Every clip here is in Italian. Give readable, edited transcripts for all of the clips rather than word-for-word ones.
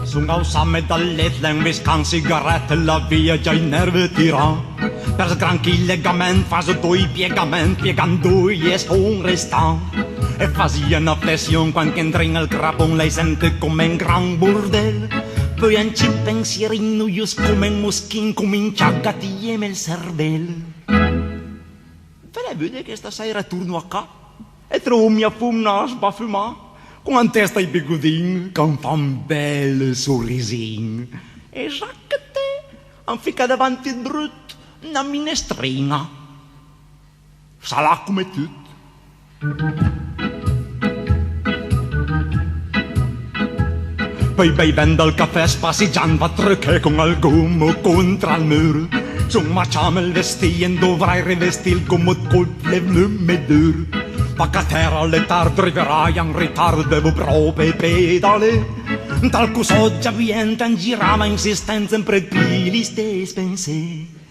Sunga samme dall'etlen vis kan cigarette la via già i nervi tira. Per sgranchi legament fas doi piegament piegando i es un restant. E fazia una flessione quando entra al crapon lei sente come un gran burdel. Poi un ci pensierino just come un moschin comincia a gattieme il cervello. Fai vedere che stasera torno a casa e trovo mia fumna sbaffumà con una testa di bigodin che fa un bel sorrisin. E già che te han fica davanti il brutto una minestrina. Sarà come tutto. Poi bevendo il caffè spassiggiando a trucche con il gommo contro il muro. Insomma c'ame il vestien dovrai rivestir come col le blume dur. Pacatera alle tarde arriverai in ritardo devo proprio pedale. Tal cosa già vienta in girama insistenza in pili stessi pensieri.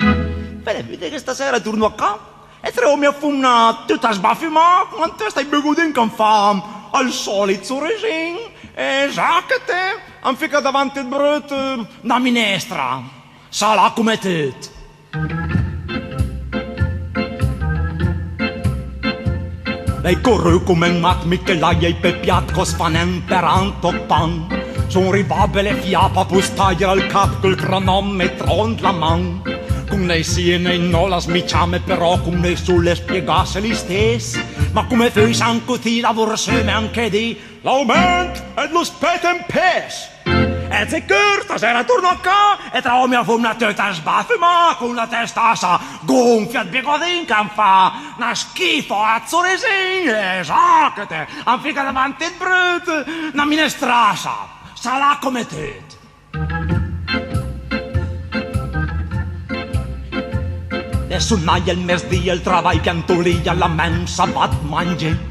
Bene, vedi che stasera torno a casa e trovo mia fumna tutta sbaffima con testa di begudin che fa al solito sorrisin. E già che te han fica davanti il brutto una minestra. Sarà come te. Lei corre come un mat Michelaia i peppiat cos fanen per antocpan. Son rivabile fiapa pustagliere al cap col cronometro in la man. Con lei sì e lei no la smiciame però con lei sulle spiegasse li stessi. Ma come fai san così lavorseme anche di l'aumento e lo spet in pes. E sicur stasera torno a casa e trovo mia fumna tutta sbaffima con la testa sa gonfia di bigodin che fa una schifo a sorrisin. E sa che te han fica davanti il brutto una minestrasa. Sarà come te. E suonaia il mesdia il travai piantolia la mensa bat mangi.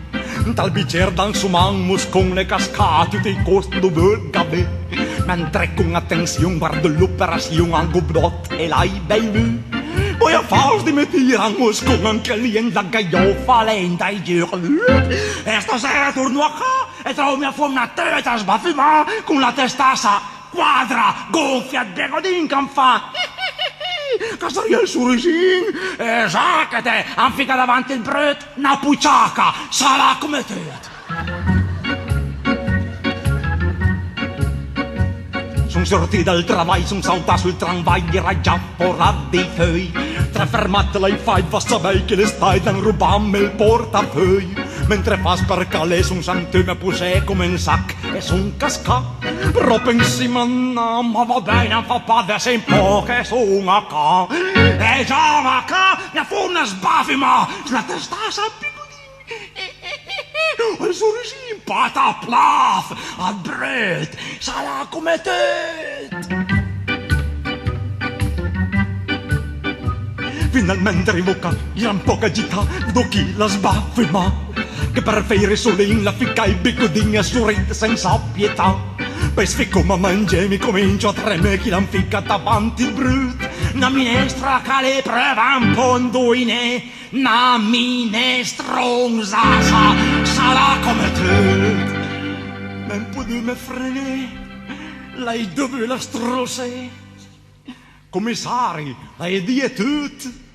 Dal bicer dan suman con le cascate dei costi dove gabe. Mentre con attenzione guardo l'operazione anche brot e l'hai bello. Poi a fars di me tiramos con anche lì in la gaiofa lenta i giri. E stasera torno a casa e trovo mia fumna teta sbaffima con la testassa quadra gonfia di begodin che fa. Castaria il sorrisin e sa che te han fica davanti il brut una pucciaca. Sarà come te. Son sorti dal travail, son saltat sul tramvai, era già fora dei feuilles. Tra fermate lei fai, va sapere che le stai dan rubam il portafeuille. Mentre fas per calé, son sentì me posè come un sac e son cascat. Però pensi, ma no, ma va bene, fa padre, sei un po' che son a ca. E già a ca, mia fumna sbaffima, sulla testa sappi il sorrisin pata plaf al brut sarà come te. Finalmente rivoca gran poca gita d'occhi la sbaffima che per fare solo in la ficca i bigodini a sorride senza pietà. Poi sficco ma mangiami comincio a tremere chi l'han ficca davanti il brut. Una minestra che le preva un po' indoine. Una minestronza sarà come te. Ma un po' di me frene. Lei dove la strosse? Commissari, lei die tutto.